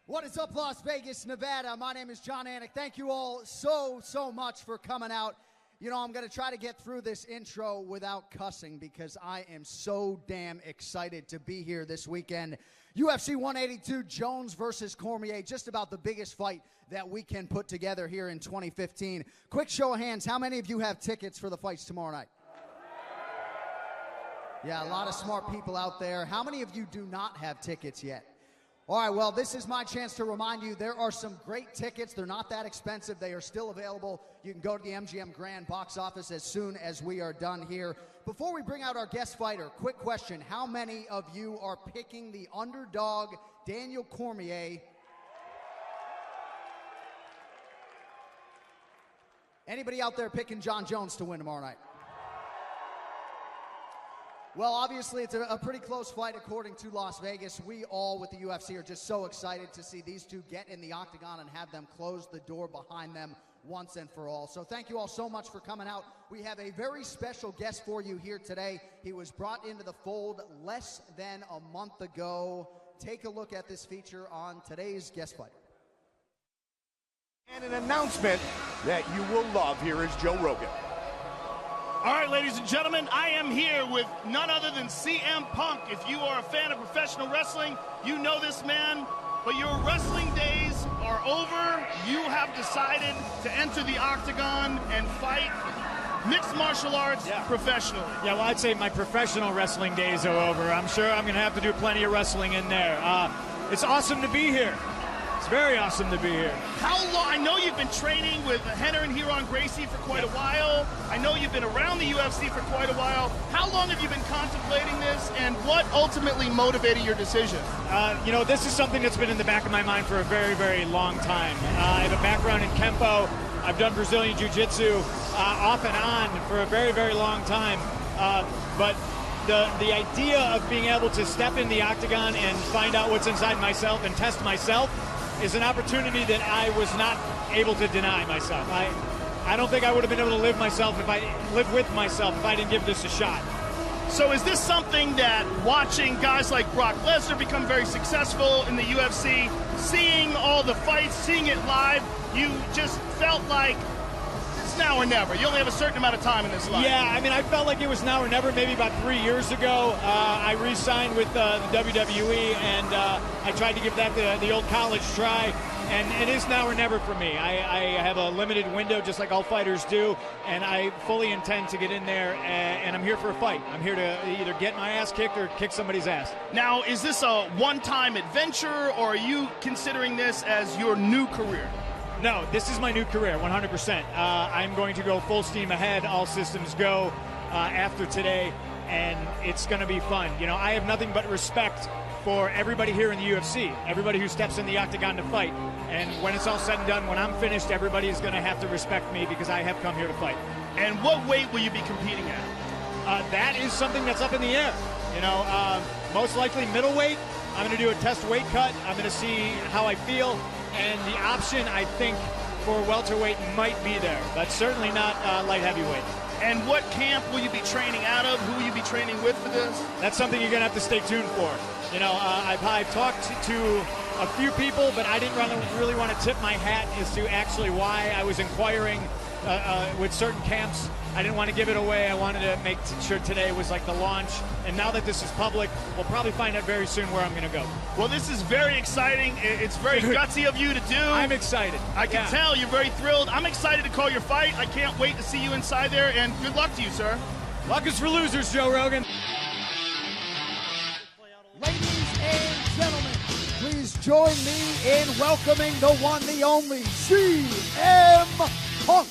What is up, Las Vegas, Nevada? My name is John Anik. Thank you all so much for coming out. You know, I'm going to try to get through this intro without cussing because I am so damn excited to be here this weekend. UFC 182, Jones versus Cormier, just about the biggest fight that we can put together here in 2015. Quick show of hands, how many of you have tickets for the fights tomorrow night? Yeah, a lot of smart people out there. How many of you do not have tickets yet? All right, well, this is my chance to remind you there are some great tickets. They're not that expensive. They are still available. You can go to the MGM Grand box office as soon as we are done here. Before we bring out our guest fighter, quick question. How many of you are picking the underdog, Daniel Cormier? Anybody out there picking John Jones to win tomorrow night? Well, obviously, it's a pretty close fight according to Las Vegas. We all with the UFC are just so excited to see these two get in the octagon and have them close the door behind them once and for all. So thank you all so much for coming out. We have a very special guest for you here today. He was brought into the fold less than a month ago. Take a look at this feature on today's guest fighter. And an announcement that you will love. Here is Joe Rogan. All right, ladies and gentlemen, I am here with none other than CM Punk. If you are a fan of professional wrestling, you know this man, but your wrestling days are over. You have decided to enter the octagon and fight mixed martial arts professionally. Yeah, well, I'd say my professional wrestling days are over. I'm sure I'm going to have to do plenty of wrestling in there. It's awesome to be here. It's very awesome to be here. How long? I know you've been training with Henner and Huron Gracie for quite a while. I know you've been around the UFC for quite a while. How long have you been contemplating this, and what ultimately motivated your decision? You know, this is something that's been in the back of my mind for a very long time. I have a background in Kempo. I've done Brazilian Jiu-Jitsu off and on for a very long time. But the idea of being able to step in the octagon and find out what's inside myself and test myself is an opportunity that I was not able to deny myself. I don't think I would have been able to live with myself if I didn't give this a shot. So is this something that watching guys like Brock Lesnar become very successful in the UFC, seeing all the fights, seeing it live, you just felt like it's now or never? You only have a certain amount of time in this life. Yeah, I mean, I felt like it was now or never. Maybe about 3 years ago, I re-signed with the WWE, and I tried to give that the old college try, and it is now or never for me. I have a limited window, just like all fighters do, and I fully intend to get in there, and I'm here for a fight. I'm here to either get my ass kicked or kick somebody's ass. Now, is this a one-time adventure, or are you considering this as your new career? No, this is my new career, 100%. I'm going to go full steam ahead, all systems go after today, and it's going to be fun. You know, I have nothing but respect for everybody here in the UFC, everybody who steps in the octagon to fight. And when it's all said and done, when I'm finished, everybody's going to have to respect me because I have come here to fight. And what weight will you be competing at? That is something that's up in the air. You know, most likely middleweight. I'm going to do a test weight cut. I'm going to see how I feel. And the option, I think, for welterweight might be there, but certainly not light heavyweight. And what camp will you be training out of? Who will you be training with for this? That's something you're going to have to stay tuned for. You know, I've talked to a few people, but I didn't really want to tip my hat as to actually why I was inquiring with certain camps. I didn't want to give it away. I wanted to make sure today was like the launch. And now that this is public, we'll probably find out very soon where I'm going to go. Well, this is very exciting. It's very gutsy of you to do. I'm excited. I can tell you're very thrilled. I'm excited to call your fight. I can't wait to see you inside there, and good luck to you, sir. Luck is for losers, Joe Rogan. Ladies and gentlemen, please join me in welcoming the one, the only, CM Punk.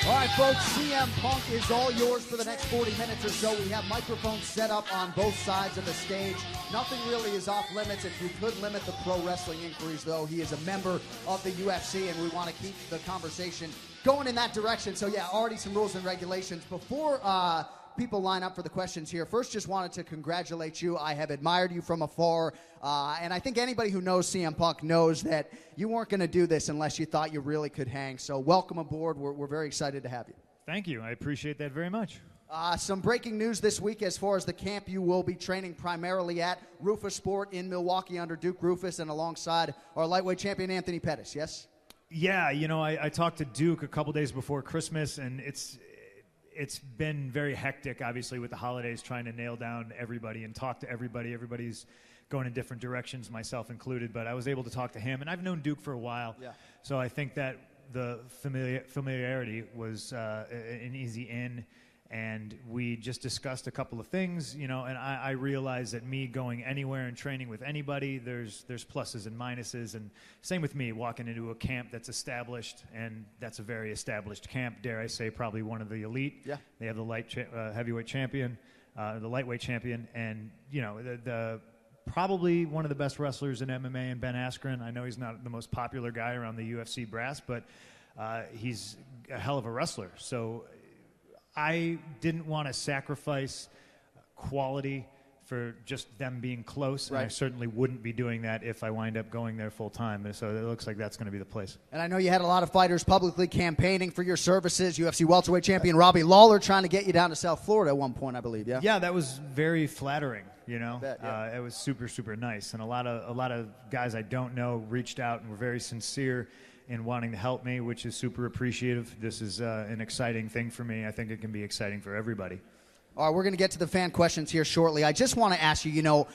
All right, folks, CM Punk is all yours for the next 40 minutes or so. We have microphones set up on both sides of the stage. Nothing really is off limits. If we could limit the pro wrestling inquiries, though, he is a member of the UFC, and we want to keep the conversation going in that direction. So, yeah, already some rules and regulations. Before people line up for the questions here. First, just wanted to congratulate you. I have admired you from afar, and I think anybody who knows CM Punk knows that you weren't going to do this unless you thought you really could hang. So welcome aboard. We're very excited to have you. Thank you. I appreciate that very much. Some breaking news this week as far as the camp you will be training primarily at, Rufus Sport in Milwaukee under Duke Rufus and alongside our lightweight champion Anthony Pettis, yes? Yeah, you know, I talked to Duke a couple days before Christmas, and it's been very hectic, obviously, with the holidays, trying to nail down everybody and talk to everybody. Everybody's going in different directions, myself included, but I was able to talk to him, and I've known Duke for a while, so I think that the familiarity was an easy in. And we just discussed a couple of things, you know, and I realized that me going anywhere and training with anybody, there's pluses and minuses. And same with me, walking into a camp that's established, and that's a very established camp, dare I say, probably one of the elite. Yeah. They have the heavyweight champion, the lightweight champion, and, you know, the probably one of the best wrestlers in MMA, and Ben Askren. I know he's not the most popular guy around the UFC brass, but he's a hell of a wrestler. So I didn't want to sacrifice quality for just them being close, and I certainly wouldn't be doing that if I wind up going there full time. So it looks like that's going to be the place. And I know you had a lot of fighters publicly campaigning for your services. UFC welterweight champion Robbie Lawler trying to get you down to South Florida at one point, I believe. Yeah. Yeah, that was very flattering. You know, bet, it was super, super nice, and a lot of guys I don't know reached out and were very sincere in wanting to help me, which is super appreciative. This is an exciting thing for me. I think it can be exciting for everybody. All right, we're going to get to the fan questions here shortly. I just want to ask you, you know,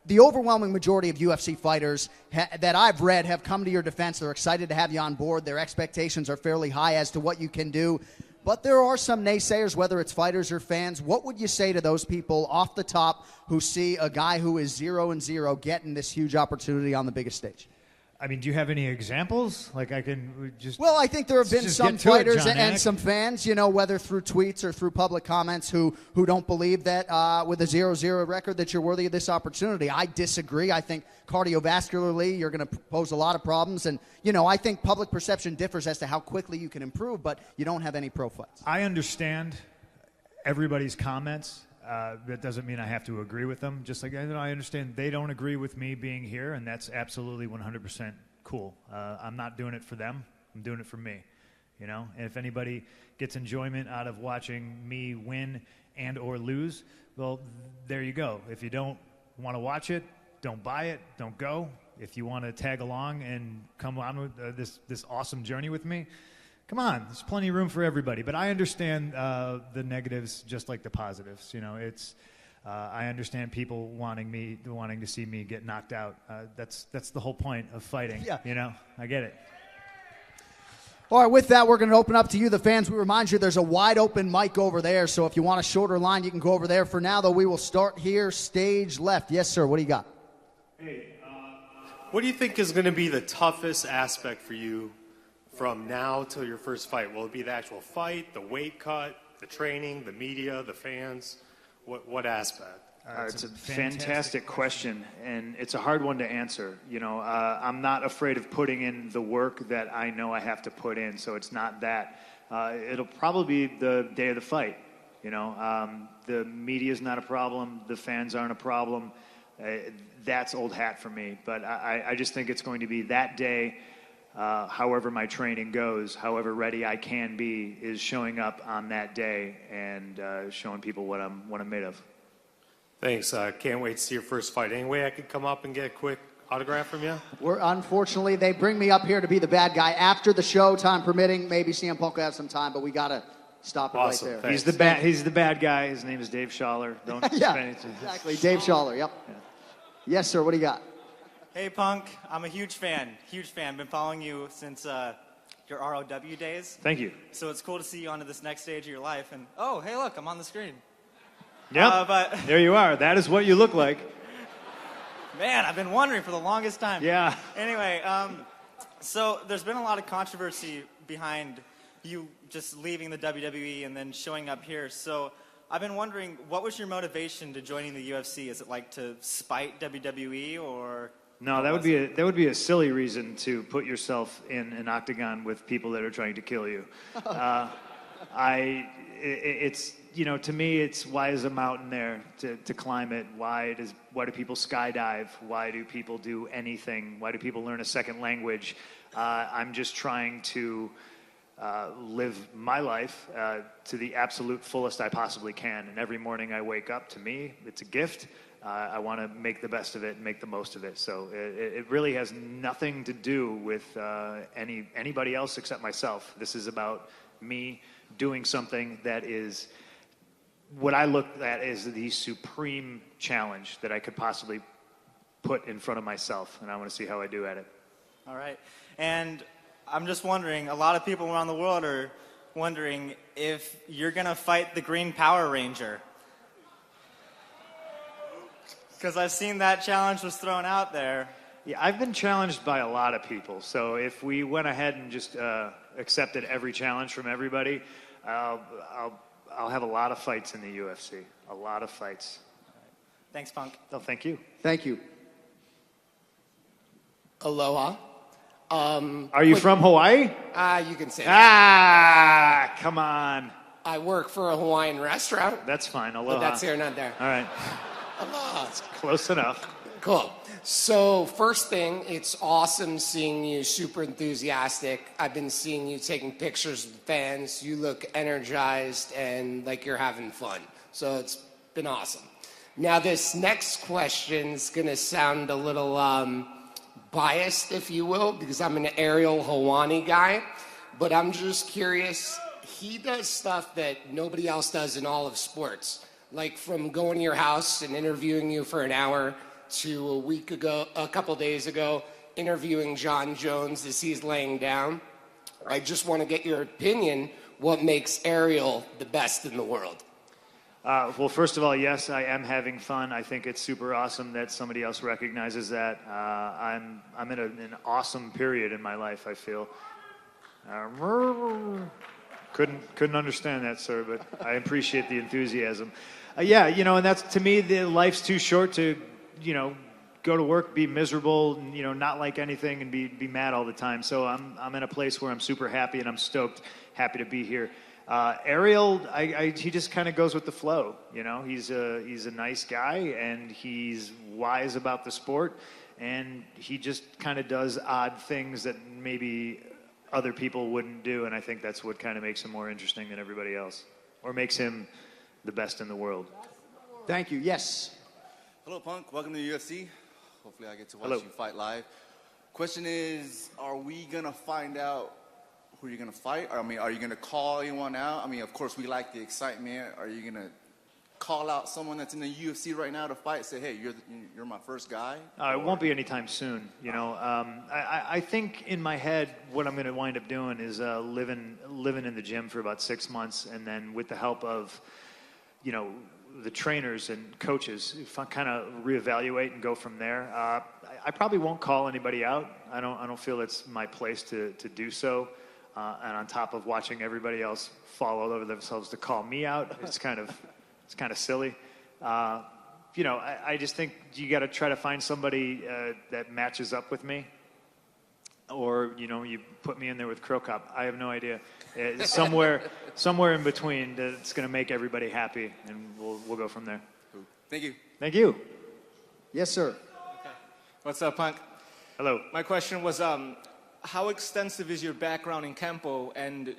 the overwhelming majority of UFC fighters that I've read have come to your defense. They're excited to have you on board. Their expectations are fairly high as to what you can do. But there are some naysayers, whether it's fighters or fans. What would you say to those people off the top who see a guy who is 0-0 getting this huge opportunity on the biggest stage? I mean, do you have any examples? Like, I can just... Well, I think there have been some fighters and some fans, you know, whether through tweets or through public comments who don't believe that with a 0-0 record that you're worthy of this opportunity. I disagree. I think cardiovascularly you're going to pose a lot of problems. And, you know, I think public perception differs as to how quickly you can improve, but you don't have any pro fights. I understand everybody's comments. That doesn't mean I have to agree with them. Just like I understand they don't agree with me being here, and that's absolutely 100% cool. I'm not doing it for them. I'm doing it for me, you know? And if anybody gets enjoyment out of watching me win and or lose, well, there you go. If you don't want to watch it, don't buy it, don't go. If you want to tag along and come on with this awesome journey with me, come on, there's plenty of room for everybody. But I understand the negatives just like the positives. You know, it's I understand people wanting to see me get knocked out. That's the whole point of fighting. Yeah. You know, I get it. All right, with that, we're going to open up to you, the fans. We remind you there's a wide open mic over there, so if you want a shorter line, you can go over there. For now, though, we will start here, stage left. Yes, sir, what do you got? Hey, what do you think is going to be the toughest aspect for you from now till your first fight? Will it be the actual fight, the weight cut, the training, the media, the fans? What aspect? It's a fantastic question, and it's a hard one to answer. You know, I'm not afraid of putting in the work that I know I have to put in, so it's not that. It'll probably be the day of the fight. You know, the media's not a problem. The fans aren't a problem. That's old hat for me. But I just think it's going to be that day. However my training goes, however ready I can be, is showing up on that day and showing people what I'm made of. Thanks. Can't wait to see your first fight. Any way I could come up and get a quick autograph from you? Unfortunately, they bring me up here to be the bad guy. After the show, time permitting, maybe CM Punk will have some time, but we got to stop it right there. Thanks. He's the bad guy. His name is Dave Schaller. Don't yeah, exactly. Dave Schaller, yep. Yeah. Yes, sir. What do you got? Hey, Punk. I'm a huge fan. Been following you since your ROW days. Thank you. So it's cool to see you onto this next stage of your life. And, oh, hey, look, I'm on the screen. Yep, but there you are. That is what you look like. Man, I've been wondering for the longest time. Yeah. Anyway, so there's been a lot of controversy behind you just leaving the WWE and then showing up here. So I've been wondering, what was your motivation to joining the UFC? Is it like to spite WWE or... No, that would be a silly reason to put yourself in an octagon with people that are trying to kill you. you know, to me, it's why is a mountain there to climb it? Why do people skydive? Why do people do anything? Why do people learn a second language? I'm just trying to live my life to the absolute fullest I possibly can. And every morning I wake up, to me, it's a gift. I want to make the best of it and make the most of it. So it really has nothing to do with anybody else except myself. This is about me doing something that is what I look at as the supreme challenge that I could possibly put in front of myself, and I want to see how I do at it. All right. And I'm just wondering, a lot of people around the world are wondering if you're going to fight the Green Power Ranger. Because I've seen that challenge was thrown out there. Yeah, I've been challenged by a lot of people. So if we went ahead and just accepted every challenge from everybody, I'll have a lot of fights in the UFC. A lot of fights. Thanks, Punk. Oh, thank you. Thank you. Aloha. Are you from Hawaii? You can say that. Come on. I work for a Hawaiian restaurant. That's fine. Aloha. But that's here, not there. All right. Aloha. Close enough. Cool. So first thing, it's awesome seeing you super enthusiastic. I've been seeing you taking pictures with fans. You look energized and like you're having fun. So it's been awesome. Now this next question's gonna sound a little biased, if you will, because I'm an Ariel Helwani guy. But I'm just curious, he does stuff that nobody else does in all of sports. Like from going to your house and interviewing you for an hour to a couple days ago, interviewing John Jones as he's laying down. I just want to get your opinion, what makes Ariel the best in the world? Well, first of all, yes, I am having fun. I think it's super awesome that somebody else recognizes that. I'm in an awesome period in my life, I feel. Couldn't understand that, sir, but I appreciate the enthusiasm. Yeah, you know, and that's, to me, life's too short to, you know, go to work, be miserable, and, you know, not like anything and be mad all the time. So I'm in a place where I'm super happy and I'm stoked, happy to be here. Ariel, he just kind of goes with the flow. You know, he's a nice guy and he's wise about the sport, and he just kind of does odd things that maybe other people wouldn't do, and I think that's what kind of makes him more interesting than everybody else, or makes him the best in the world. Thank you. Yes. Hello, Punk. Welcome to the UFC. Hopefully I get to watch Hello. you fight live. Question is, are we going to find out who you're going to fight? I mean, are you going to call anyone out? I mean, of course, we like the excitement. Are you going to call out someone that's in the UFC right now to fight? Say, hey, you're my first guy? It won't be anytime soon. You know, I think in my head what I'm going to wind up doing is living in the gym for about 6 months, and then with the help of, you know, the trainers and coaches, kind of reevaluate and go from there. I probably won't call anybody out. I don't feel it's my place to do so. And on top of watching everybody else fall all over themselves to call me out, it's kind of silly. You know, I just think you got to try to find somebody that matches up with me. Or, you know, you put me in there with Crow Cop. I have no idea. Somewhere in between that's going to make everybody happy, and we'll go from there. Thank you. Thank you. Yes, sir. Okay. What's up, Punk? Hello. My question was, how extensive is your background in Kempo? And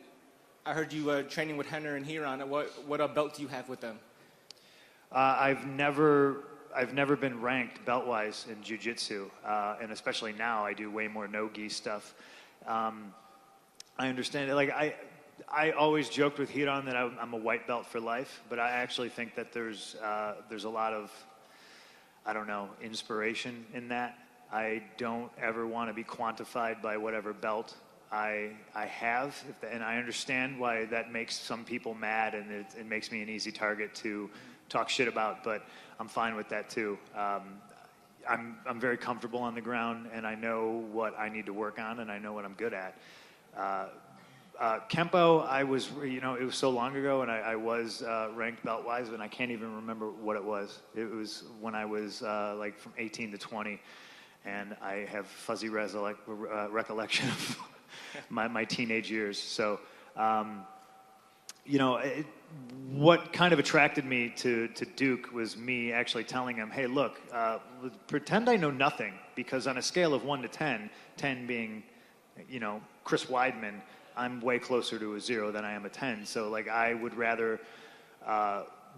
I heard you training with Henner and Hiran. What belt do you have with them? I've never been ranked belt-wise in jiu-jitsu, and especially now I do way more no-gi stuff. I understand it. Like I always joked with Hiran that I'm a white belt for life, but I actually think that there's a lot of, I don't know, inspiration in that. I don't ever want to be quantified by whatever belt I have, and I understand why that makes some people mad, and it makes me an easy target to talk shit about, but I'm fine with that too. I'm very comfortable on the ground, and I know what I need to work on, and I know what I'm good at. Kempo, I was, you know, it was so long ago, and I was ranked belt-wise, and I can't even remember what it was. It was when I was like from 18 to 20, and I have fuzzy recollection of my teenage years. So, what kind of attracted me to Duke was me actually telling him, hey, look, pretend I know nothing, because on a scale of 1 to 10, 10 being, Chris Weidman, I'm way closer to a 0 than I am a 10. So, like, I would rather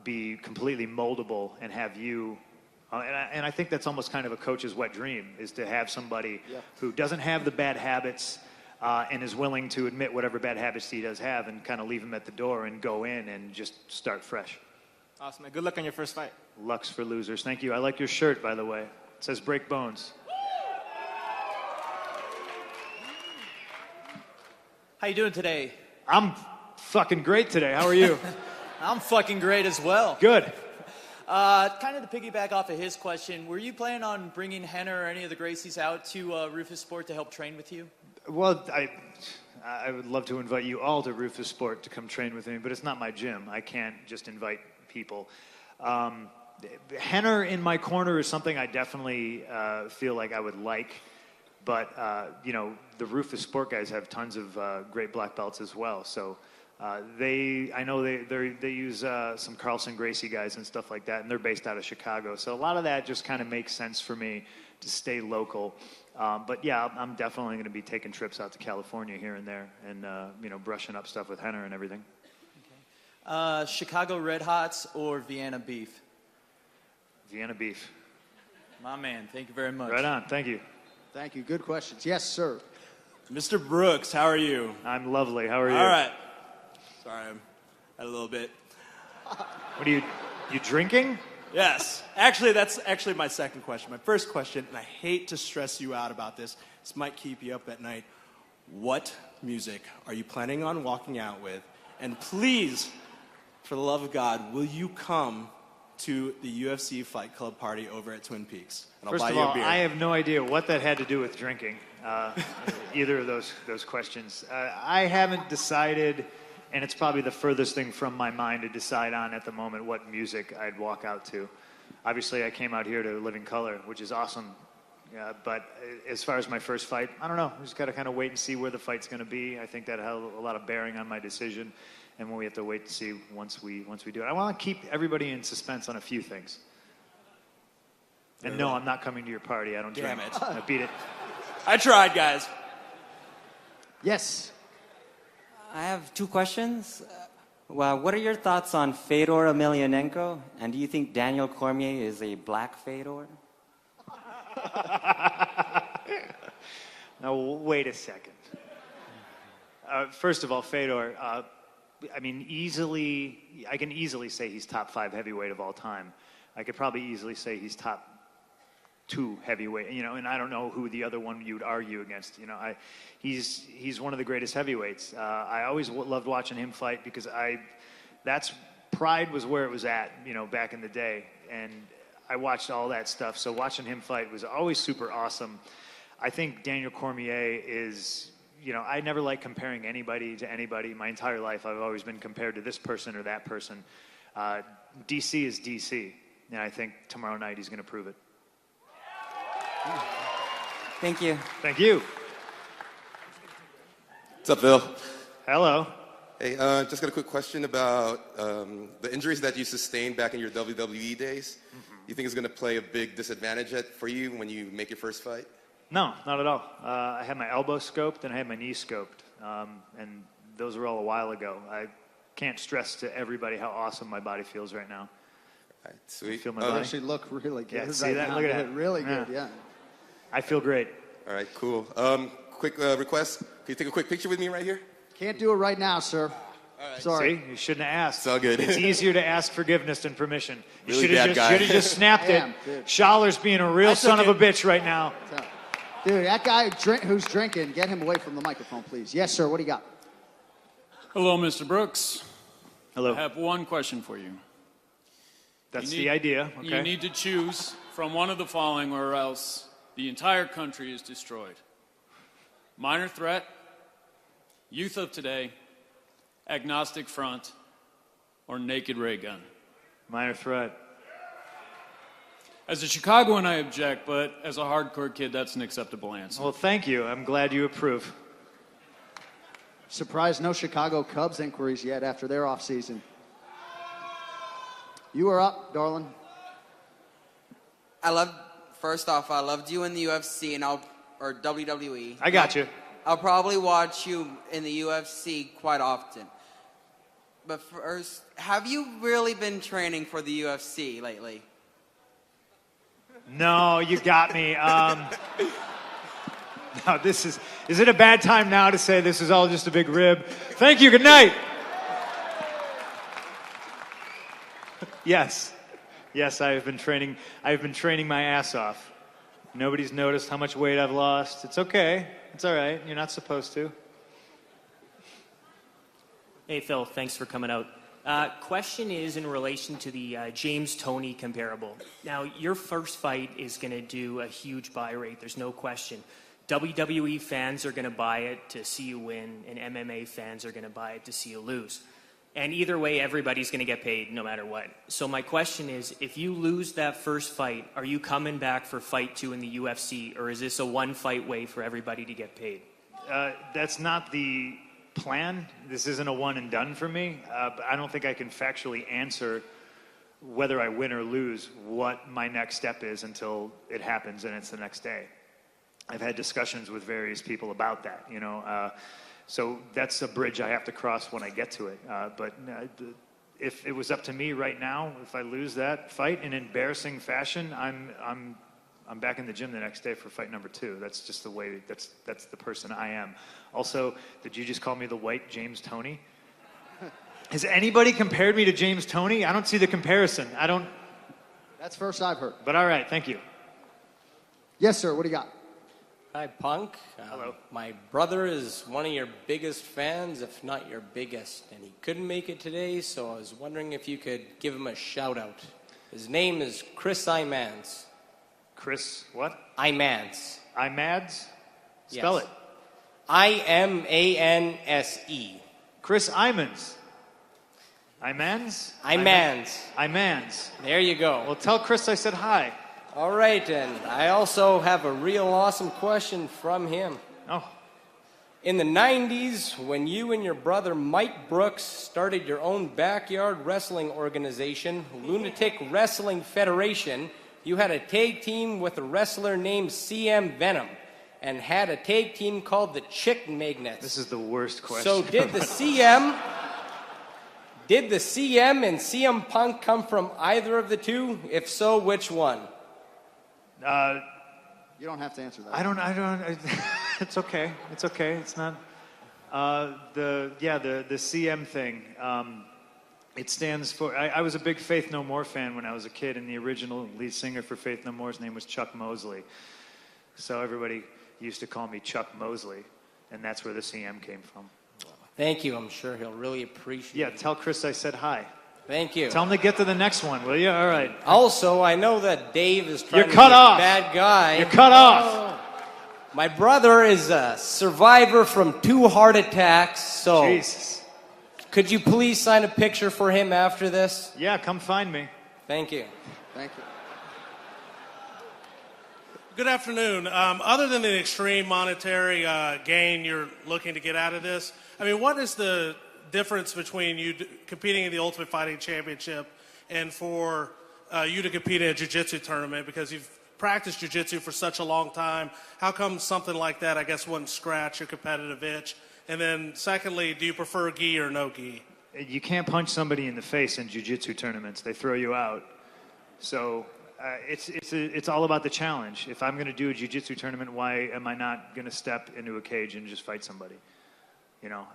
be completely moldable and have you. And I think that's almost kind of a coach's wet dream, is to have somebody who doesn't have the bad habits and is willing to admit whatever bad habits he does have and kind of leave them at the door and go in and just start fresh. Awesome, man. Good luck on your first fight. Luck's for losers. Thank you. I like your shirt, by the way. It says break bones. How you doing today? I'm fucking great today. How are you? I'm fucking great as well. Good. Kind of to piggyback off of his question, were you planning on bringing Henner or any of the Gracies out to Rufus Sport to help train with you? Well, I would love to invite you all to Rufus Sport to come train with me, but it's not my gym. I can't just invite people. Henner in my corner is something I definitely feel like I would like, but the Rufus Sport guys have tons of great black belts as well. So I know they use some Carlson Gracie guys and stuff like that, and they're based out of Chicago. So a lot of that just kind of makes sense for me to stay local. But yeah, I'm definitely going to be taking trips out to California here and there, and brushing up stuff with Henner and everything. Okay. Chicago Red Hots or Vienna Beef? Vienna Beef. My man, thank you very much. Right on, thank you. Thank you. Good questions. Yes, sir. Mr. Brooks, how are you? I'm lovely. How are you? All right. Sorry, I'm a little bit. What are you drinking? Yes. Actually, that's actually my second question. My first question, and I hate to stress you out about this. This might keep you up at night. What music are you planning on walking out with? And please, for the love of God, will you come to the UFC Fight Club party over at Twin Peaks? And First I'll buy of you all, a beer. I have no idea what that had to do with drinking, either of those questions. I haven't decided, and it's probably the furthest thing from my mind to decide on at the moment what music I'd walk out to. Obviously, I came out here to Living Color, which is awesome. But as far as my first fight, I don't know. We just got to kind of wait and see where the fight's going to be. I think that had a lot of bearing on my decision, and when we have to wait to see once we do it. I want to keep everybody in suspense on a few things. And no, I'm not coming to your party. I don't drink. Damn it. I beat it. I tried, guys. Yes. I have 2 questions. Well, what are your thoughts on Fedor Emelianenko? And do you think Daniel Cormier is a black Fedor? Now, wait a second. First of all, Fedor, I can easily say he's top 5 heavyweight of all time. I could probably easily say he's top 2 heavyweight, and I don't know who the other one you'd argue against. He's one of the greatest heavyweights. I always loved watching him fight because Pride was where it was at, back in the day, and I watched all that stuff. So watching him fight was always super awesome. I think Daniel Cormier is, I never like comparing anybody to anybody. My entire life, I've always been compared to this person or that person. DC is DC, and I think tomorrow night he's going to prove it. Thank you. Thank you. What's up, Phil? Hello. Hey, just got a quick question about the injuries that you sustained back in your WWE days. You think it's going to play a big disadvantage for you when you make your first fight? No, not at all. I had my elbow scoped and I had my knee scoped, and those were all a while ago. I can't stress to everybody how awesome my body feels right now. All right, sweet. You feel my You body? actually look really good. Yeah, see right that? now. Look at that. Really good, yeah. I feel great. All right, cool. Quick request. Can you take a quick picture with me right here? Can't do it right now, sir. Sorry. See, you shouldn't have asked. It's all good. It's easier to ask forgiveness than permission. You Really should have bad guy. just snapped it. Damn, dude. Schaler's being a real I son took of a bitch right now. Dude, that guy who's drinking, get him away from the microphone, please. Yes, sir. What do you got? Hello, Mr. Brooks. Hello. I have one question for you. That's the idea. Okay. You need to choose from one of the following or else the entire country is destroyed. Minor threat, youth of today, agnostic front, or naked ray gun. Minor threat. As a Chicagoan, I object, but as a hardcore kid, that's an acceptable answer. Well, thank you. I'm glad you approve. Surprised no Chicago Cubs inquiries yet after their offseason. You are up, darling. First off, I loved you in the UFC or WWE. I got you. I'll probably watch you in the UFC quite often. But first, have you really been training for the UFC lately? No, you got me. No, is it a bad time now to say this is all just a big rib? Thank you, good night. Yes, I have been training my ass off. Nobody's noticed how much weight I've lost. It's okay, it's all right, you're not supposed to. Hey, Phil, thanks for coming out. Question is in relation to the James Toney comparable. Now, your first fight is going to do a huge buy rate, there's no question. WWE fans are going to buy it to see you win, and MMA fans are going to buy it to see you lose. And either way, everybody's going to get paid no matter what. So my question is, if you lose that first fight, are you coming back for fight 2 in the UFC, or is this a one-fight way for everybody to get paid? That's not the plan. This isn't a one and done for me. But I don't think I can factually answer whether I win or lose what my next step is until it happens and it's the next day. I've had discussions with various people about that, so that's a bridge I have to cross when I get to it. But if it was up to me right now, if I lose that fight in embarrassing fashion, I'm back in the gym the next day for fight number 2. That's just the way. That's the person I am. Also, did you just call me the white James Toney? Has anybody compared me to James Toney? I don't see the comparison. That's first I've heard. But all right, thank you. Yes, sir. What do you got? Hi, Punk. Hello. My brother is one of your biggest fans, if not your biggest, and he couldn't make it today, so I was wondering if you could give him a shout-out. His name is Chris Imans. Chris what? Imans. Imads? Spell Yes. it. I-M-A-N-S-E. Chris Imans. Imans? Imans. Imans. There you go. Well, tell Chris I said hi. All right, and I also have a real awesome question from him. Oh. In the 90s, when you and your brother Mike Brooks started your own backyard wrestling organization, Lunatic Wrestling Federation, you had a tag team with a wrestler named CM Venom and had a tag team called the Chick Magnets. This is the worst question. So did the CM and CM Punk come from either of the two? If so, which one? You don't have to answer that. I don't. It's okay. It's okay. It's not. The CM thing. It stands for. I was a big Faith No More fan when I was a kid, and the original lead singer for Faith No More's name was Chuck Mosley. So everybody used to call me Chuck Mosley, and that's where the CM came from. Thank you. I'm sure he'll really appreciate it. Yeah, tell Chris I said hi. Thank you. Tell him to get to the next one, will you? All right. Also, I know that Dave is trying You're to cut be off. a bad guy. You're cut off. My brother is a survivor from 2 heart attacks, so Jesus. Could you please sign a picture for him after this? Yeah, come find me. Thank you. Thank you. Good afternoon. Other than the extreme monetary gain you're looking to get out of this, I mean, what is the difference between you competing in the Ultimate Fighting Championship and for you to compete in a jiu-jitsu tournament? Because you've practiced jiu-jitsu for such a long time. How come something like that, I guess, wouldn't scratch your competitive itch? And then secondly, do you prefer gi or no gi? You can't punch somebody in the face in jiu-jitsu tournaments. They throw you out. So it's all about the challenge. If I'm going to do a jiu-jitsu tournament, why am I not going to step into a cage and just fight somebody? You know,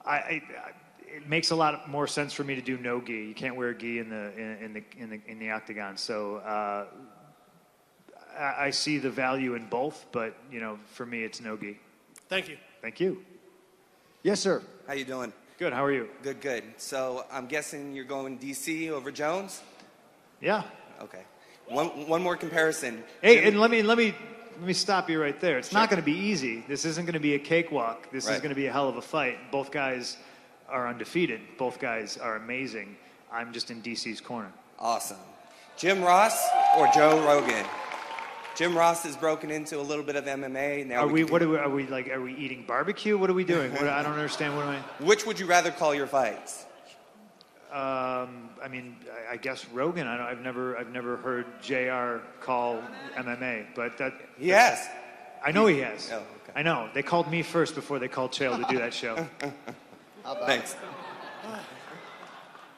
it makes a lot more sense for me to do no gi. You can't wear gi in the octagon. So I see the value in both, but you know, for me, it's no gi. Thank you. Thank you. Yes, sir. How you doing? Good. How are you? Good, good. So I'm guessing you're going DC over Jones? Yeah. Okay. One more comparison. Hey, and let me stop you right there. It's not going to be easy. This isn't going to be a cakewalk. This is going to be a hell of a fight. Both guys are undefeated. Both guys are amazing. I'm just in DC's corner. Awesome. Jim Ross or Joe Rogan? Jim Ross has broken into a little bit of MMA. Now Are we eating barbecue? What are we doing? I don't understand. Which would you rather call your fights? I mean, I guess Rogan. I've never heard JR call MMA, but that he has. I know he has. Oh, okay. I know. They called me first before they called Chael to do that show. Thanks.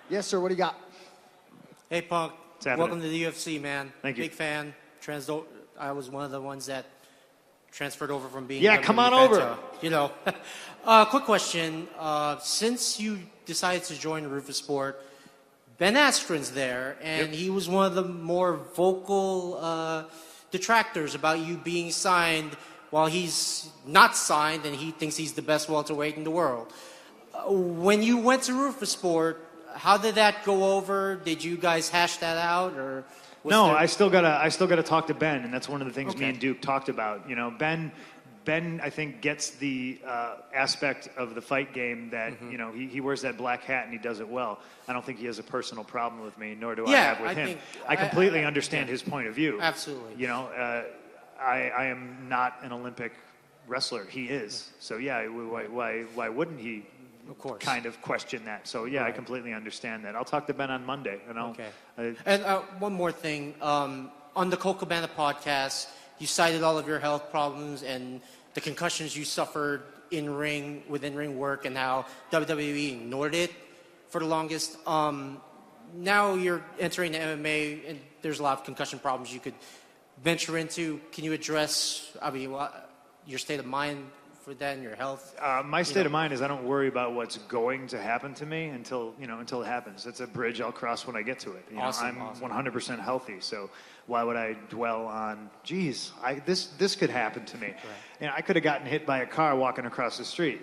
Yes, sir. What do you got? Hey, Punk. happening? Welcome to the UFC, man. Thank you. Big fan. I was one of the ones that transferred over from being. Yeah, WWE come on fan over. to, quick question. Since you decided to join Rufus Sport, Ben Askren's there, and he was one of the more vocal detractors about you being signed while he's not signed and he thinks he's the best welterweight in the world. When you went to Rufus Sport, how did that go over? Did you guys hash that out, or? No, I still gotta talk to Ben, and that's one of the things me and Duke talked about. You know, Ben, I think gets the aspect of the fight game that he wears that black hat and he does it well. I don't think he has a personal problem with me, nor do I have with him. I completely understand his point of view. Absolutely. You know, I am not an Olympic wrestler. He is. So yeah, why wouldn't he? Of course. Kind of question that. So yeah, I completely understand that. I'll talk to Ben on Monday, and I'll. Okay. And one more thing, on the Colt Cabana podcast, you cited all of your health problems and the concussions you suffered within ring work, and how WWE ignored it for the longest. Now you're entering the MMA, and there's a lot of concussion problems you could venture into. Can you address, your state of mind for that and your health? My state of mind is I don't worry about what's going to happen to me until it happens. It's a bridge I'll cross when I get to it. I'm 100% healthy, so why would I dwell on, geez, this could happen to me. Right. I could have gotten hit by a car walking across the street,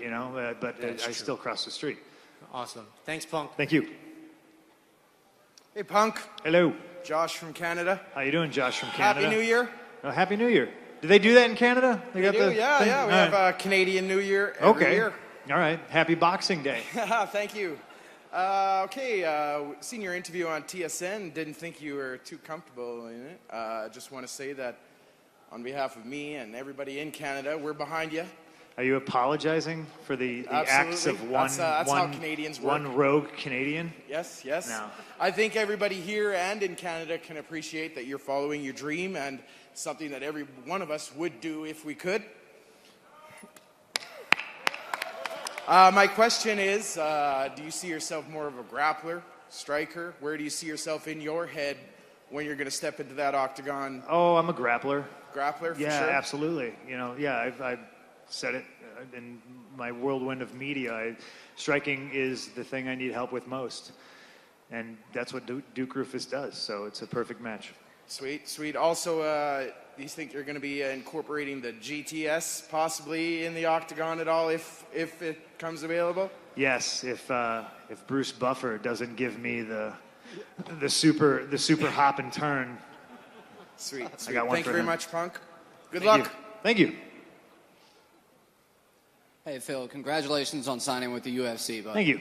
but I still crossed the street. Awesome. Thanks, Punk. Thank you. Hey, Punk. Hello. Josh from Canada. How you doing, Josh from Canada? Happy New Year. Oh, Happy New Year. Do they do that in Canada? They do, yeah. We have Canadian New Year every year. All right. Happy Boxing Day. Thank you. Seen your interview on TSN. Didn't think you were too comfortable in it. Just want to say that on behalf of me and everybody in Canada, we're behind you. Are you apologizing for the acts of that's how Canadians work. One rogue Canadian? Yes. No. I think everybody here and in Canada can appreciate that you're following your dream, and something that every one of us would do if we could. My question is, do you see yourself more of a grappler, striker? Where do you see yourself in your head when you're going to step into that octagon? Oh, I'm a grappler. Grappler, for yeah, sure? Absolutely. I've said it in my whirlwind of media. Striking is the thing I need help with most. And that's what Duke Rufus does, so it's a perfect match. Sweet. Also, do you think you're going to be incorporating the GTS possibly in the octagon at all if it comes available? Yes, if Bruce Buffer doesn't give me the super hop and turn. Sweet. I got one Thank for you very him. much, Punk. Good Thank luck. you. Thank you. Hey, Phil, congratulations on signing with the UFC. Bud. Thank you.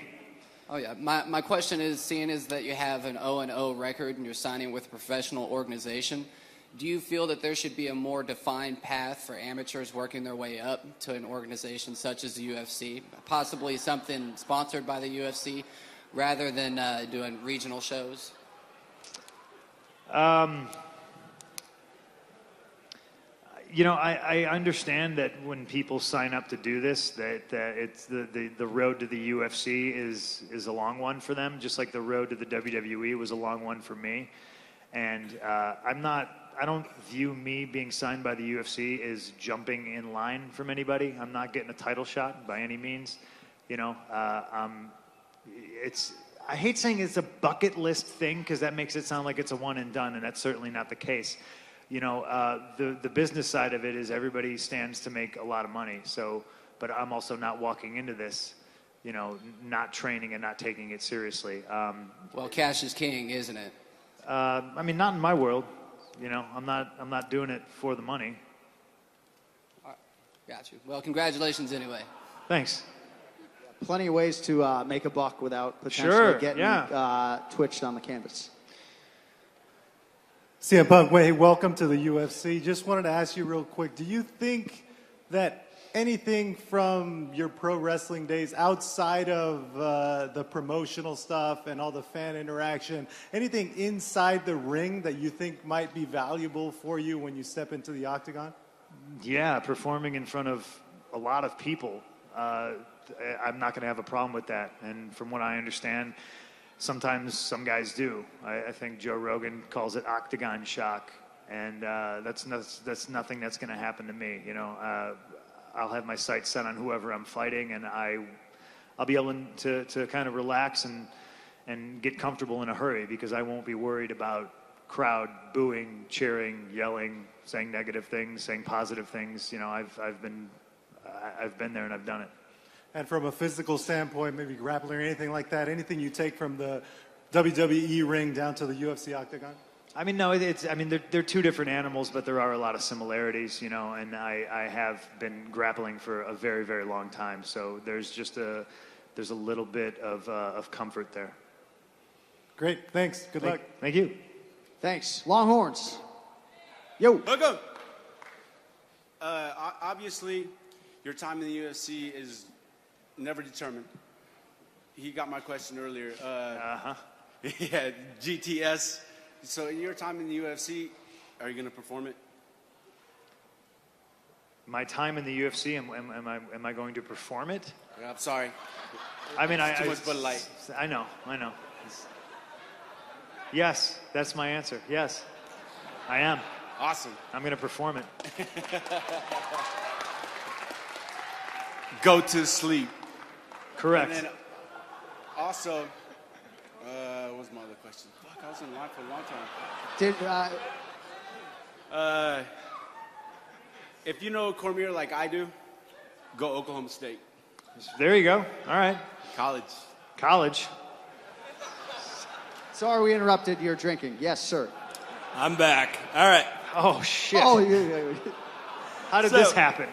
Oh, yeah. My question is, seeing as that you have an 0-0 record and you're signing with a professional organization, do you feel that there should be a more defined path for amateurs working their way up to an organization such as the UFC? Possibly something sponsored by the UFC rather than doing regional shows? I understand that when people sign up to do this, that it's the road to the UFC is a long one for them, just like the road to the WWE was a long one for me. And I don't view me being signed by the UFC as jumping in line from anybody. I'm not getting a title shot by any means. I hate saying it's a bucket list thing because that makes it sound like it's a one and done, and that's certainly not the case. The business side of it is everybody stands to make a lot of money. So, but I'm also not walking into this, not training and not taking it seriously. Well, cash is king, isn't it? Not in my world. I'm not doing it for the money. Got you. Well, congratulations anyway. Thanks. Plenty of ways to make a buck without potentially getting yeah. twitched on the canvas. CM Punk, hey, welcome to the UFC. Just wanted to ask you real quick, do you think that anything from your pro wrestling days outside of the promotional stuff and all the fan interaction, anything inside the ring that you think might be valuable for you when you step into the octagon? Yeah, performing in front of a lot of people. I'm not going to have a problem with that. And from what I understand, sometimes some guys do. I think Joe Rogan calls it octagon shock, and that's nothing that's going to happen to me. You know, I'll have my sights set on whoever I'm fighting, and I'll be able to kind of relax and get comfortable in a hurry because I won't be worried about crowd booing, cheering, yelling, saying negative things, saying positive things. You know, I've been there and I've done it. And from a physical standpoint, maybe grappling or anything like that, anything you take from the WWE ring down to the UFC octagon? I mean, no, they're two different animals, but there are a lot of similarities, you know, and I have been grappling for a very, very long time. So there's a little bit of comfort there. Great. Thanks. Good luck. Thank you. Thanks. Longhorns. Yo. Hook 'em. Obviously, your time in the UFC is never determined. He got my question earlier. Yeah, GTS. So in your time in the UFC, are you going to perform it? My time in the UFC, am I going to perform it? Yeah, I'm sorry. I mean, Too much Bud Light. I know. Yes, that's my answer. Yes, I am. Awesome. I'm going to perform it. Go to sleep. Correct. And then also, what was my other question? Fuck, I was in line for a long time. If you know Cormier like I do, go Oklahoma State. There you go. All right. College. Sorry we interrupted your drinking. Yes, sir. I'm back. All right. Oh, shit. Oh, yeah. How did this happen?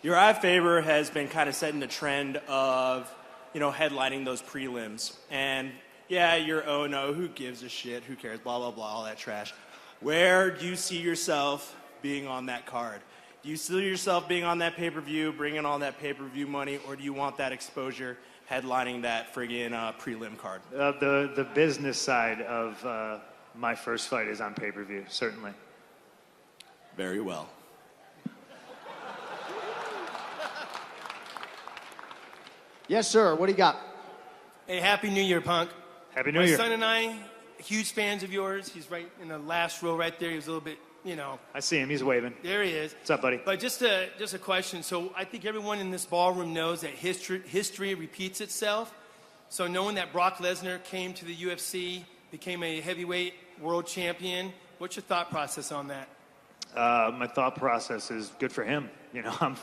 Uriah Faber has been kind of setting the trend of, you know, headlining those prelims. And, yeah, you're, oh, no, who gives a shit? Who cares? Blah, blah, blah, all that trash. Where do you see yourself being on that card? Do you see yourself being on that pay-per-view, bringing on that pay-per-view money, or do you want that exposure headlining that friggin' prelim card? The business side of my first fight is on pay-per-view, certainly. Very well. Yes, sir. What do you got? Hey, Happy New Year, Punk. Happy New My Year. son and I, huge fans of yours. He's right in the last row right there. He was a little bit, you know. I see him. He's waving. There he is. What's up, buddy? But just a question. So I think everyone in this ballroom knows that history repeats itself. So knowing that Brock Lesnar came to the UFC, became a heavyweight world champion, what's your thought process on that? My thought process is good for him. You know,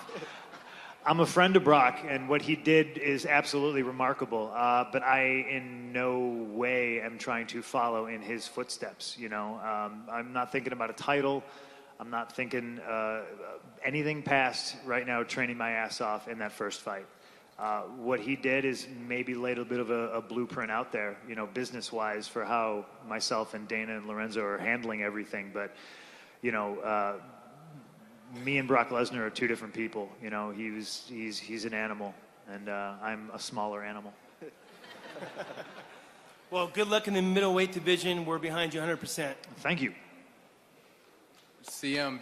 I'm a friend of Brock, and what he did is absolutely remarkable. But I, in no way, am trying to follow in his footsteps. You know, I'm not thinking about a title. I'm not thinking anything past right now. Training my ass off in that first fight. What he did is maybe laid a bit of a blueprint out there, you know, business-wise, for how myself and Dana and Lorenzo are handling everything. But, you know. Me and Brock Lesnar are two different people. You know, he's an animal, and I'm a smaller animal. Well, good luck in the middleweight division. We're behind you 100%. Thank you. CM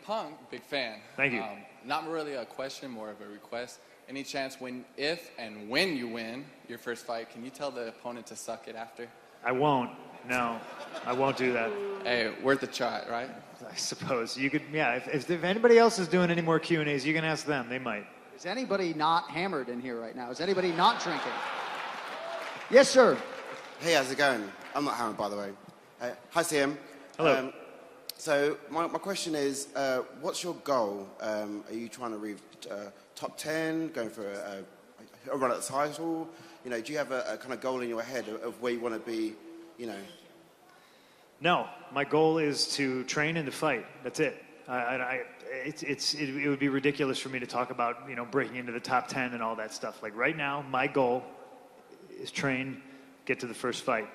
Punk, big fan. Thank you. Not really a question, more of a request. Any chance if and when you win your first fight, can you tell the opponent to suck it after? I won't. No, I won't do that. Hey, worth a try, right? I suppose you could. Yeah, if anybody else is doing any more Q&As, you can ask them. They might. Is anybody not hammered in here right now? Is anybody not drinking? Yes, sir. Hey, how's it going? I'm not hammered, by the way. Hi, CM. Hello. So my question is, what's your goal? Are you trying to reach top 10, going for a run at the title? You know, do you have a kind of goal in your head of where you want to be, you know? No, my goal is to train and to fight. That's it. It would be ridiculous for me to talk about, you know, breaking into the top 10 and all that stuff. Like right now, my goal is train, get to the first fight.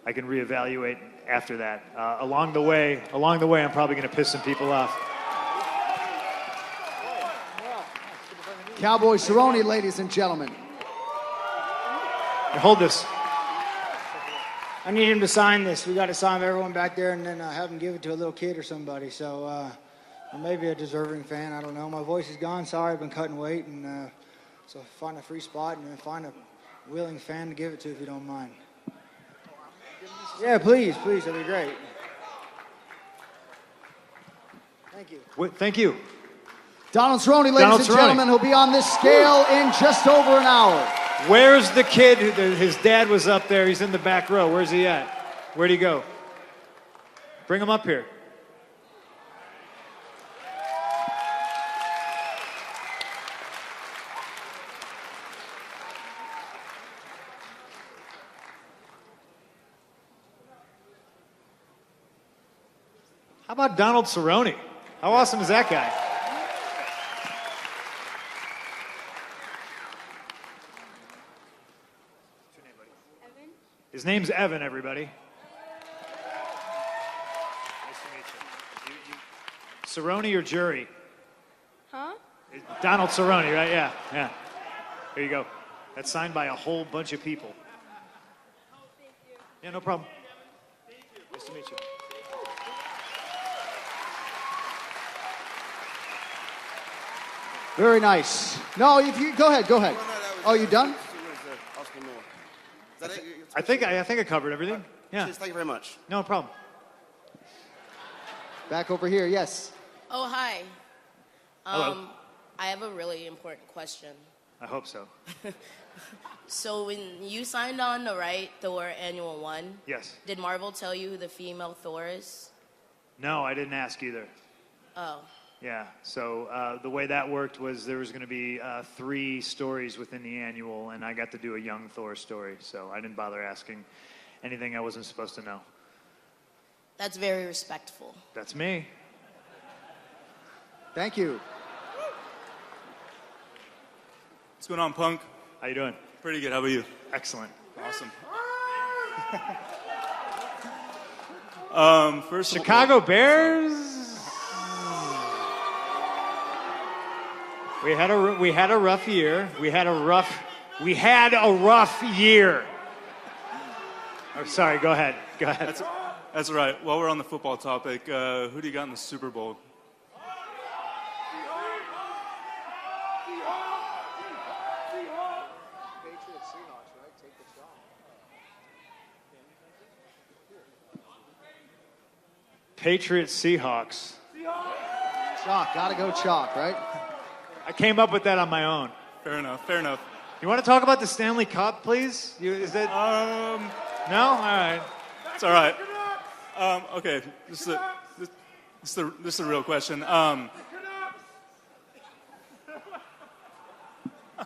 I can reevaluate after that. Along the way, I'm probably going to piss some people off. Cowboy Cerrone, ladies and gentlemen. Here, hold this. I need him to sign this. We got to sign everyone back there and then have him give it to a little kid or somebody. So, or maybe a deserving fan. I don't know. My voice is gone. Sorry, I've been cutting weight. And so find a free spot and then find a willing fan to give it to if you don't mind. Yeah, please. That'd be great. Thank you. Thank you. Donald Cerrone, ladies and gentlemen, who'll be on this scale in just over an hour. Where's the kid? His dad was up there. He's in the back row. Where's he at? Where'd he go? Bring him up here. How about Donald Cerrone? How awesome is that guy? His name's Evan, everybody. Nice to meet you. Cerrone or Jury? Huh? Donald Cerrone, right? Yeah. There you go. That's signed by a whole bunch of people. Yeah, no problem. Nice to meet you. Very nice. No, if you go ahead. Oh, you done? Is that it? I think I covered everything. Yeah. Cheers, thank you very much. No problem. Back over here, yes. Oh, hi. Hello. I have a really important question. I hope so. So when you signed on to write Thor Annual 1, Yes. did Marvel tell you who the female Thor is? No, I didn't ask either. Oh. Yeah, so the way that worked was there was going to be 3 stories within the annual, and I got to do a young Thor story, so I didn't bother asking anything I wasn't supposed to know. That's very respectful. That's me. Thank you. What's going on, Punk? How you doing? Pretty good. How about you? Excellent. Awesome. First of all- Chicago Bears. We had a rough year. We had a rough year. Oh, sorry. Go ahead. That's right. While we're on the football topic, who do you got in the Super Bowl? Patriots Seahawks. Chalk. Gotta go chalk, right? I came up with that on my own. Fair enough. You want to talk about the Stanley Cup, please? Is that? No. All right. It's all right. Okay. This is a real question. Go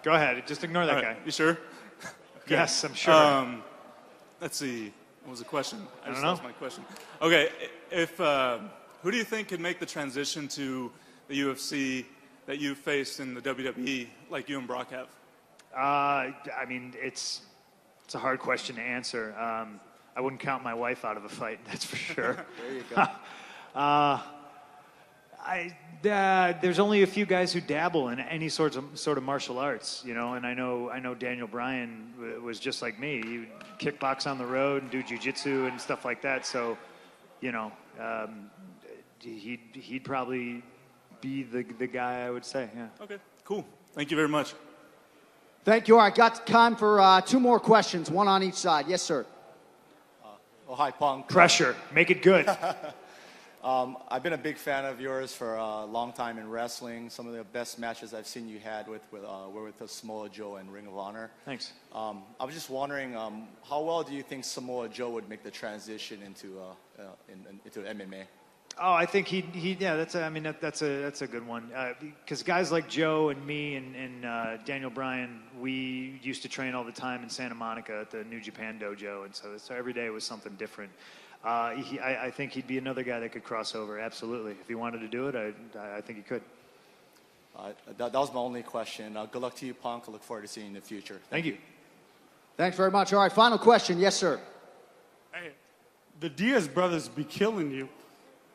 ahead. Just ignore that guy. You sure? Okay. Yes, I'm sure. Let's see. What was the question? I don't just know. lost my question. Okay. Who do you think could make the transition to the UFC that you faced in the WWE, like you and Brock have? I mean, it's a hard question to answer. I wouldn't count my wife out of a fight, that's for sure. There you go. There's only a few guys who dabble in any sort of martial arts, you know. And I know Daniel Bryan was just like me. He would kickbox on the road and do jiu-jitsu and stuff like that. So, you know, he'd probably be the guy, I would say. Yeah. Okay. Cool. Thank you very much. Thank you. All right, got time for 2 more questions, one on each side. Yes, sir. Oh, hi, Punk. Pressure. Make it good. I've been a big fan of yours for a long time in wrestling. Some of the best matches I've seen you had were with Samoa Joe and Ring of Honor. Thanks. I was just wondering, how well do you think Samoa Joe would make the transition into MMA? Oh, I think that's a good one. Because guys like Joe and me and Daniel Bryan, we used to train all the time in Santa Monica at the New Japan Dojo, and so every day was something different. I think he'd be another guy that could cross over, absolutely. If he wanted to do it, I think he could. That was my only question. Good luck to you, Punk. I look forward to seeing you in the future. Thank you. Thanks very much. All right, final question. Yes, sir. Hey, the Diaz brothers be killing you.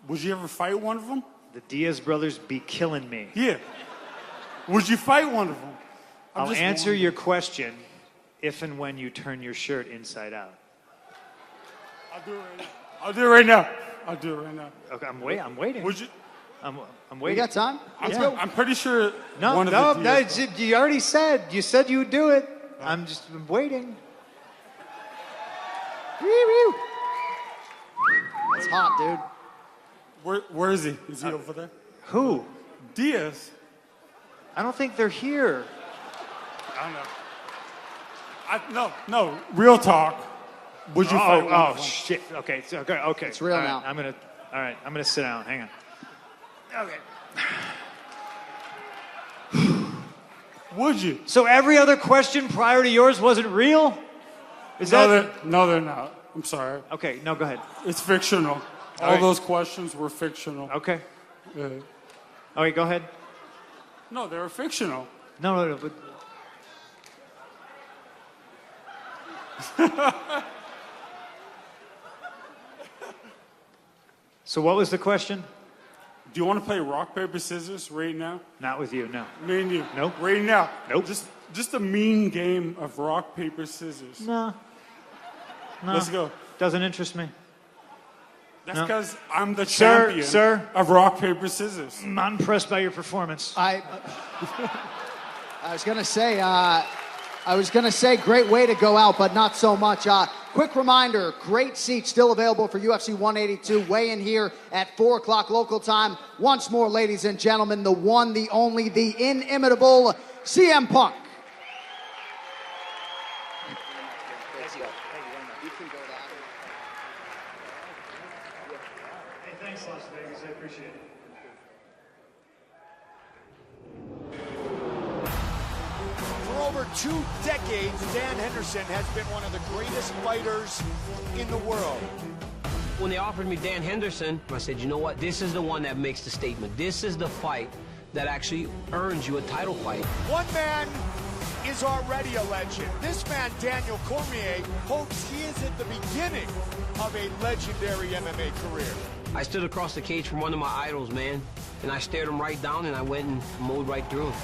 Would you ever fight one of them? The Diaz brothers be killing me. Yeah. Would you fight one of them? I'll answer your question if and when you turn your shirt inside out. I'll do it right now. I'll do it right now. I'll do it right now. Okay, I'm waiting. Would you? I'm We waiting. got time? Let's I'm, go. I'm pretty sure No, one of no, the no. Diaz You already said. You said you would do it. I'm waiting. It's hot, dude. Where is he? Is he over there? Who? Diaz. I don't think they're here. I don't know. No. Real talk. Would you fight one of them? Shit. Okay. Okay. It's real All right, now. I'm gonna sit down. Hang on. Okay. Would you? So every other question prior to yours wasn't real? No, they're not. I'm sorry. Okay. No, go ahead. It's fictional. All right. those questions were fictional. Okay. Yeah. All right. Go ahead. No, they were fictional. No. But... So what was the question? Do you want to play rock, paper, scissors right now? Not with you, no. Me and you. Nope. Right now. Nope. Just a mean game of rock, paper, scissors. No. Let's go. Doesn't interest me. That's No. because I'm the Sir, champion sir. of rock, paper, scissors. I'm not impressed by your performance. I was gonna say, great way to go out, but not so much. Quick reminder: great seats still available for UFC 182. Weigh in here at 4 o'clock local time. Once more, ladies and gentlemen, the one, the only, the inimitable CM Punk. Hey, thanks, Las Vegas. I appreciate it. For over 2 decades, Dan Henderson has been one of the greatest fighters in the world. When they offered me Dan Henderson, I said, you know what? This is the one that makes the statement. This is the fight that actually earns you a title fight. One man is already a legend. This man, Daniel Cormier, hopes he is at the beginning of a legendary MMA career. I stood across the cage from one of my idols, man, and I stared him right down and I went and mowed right through him.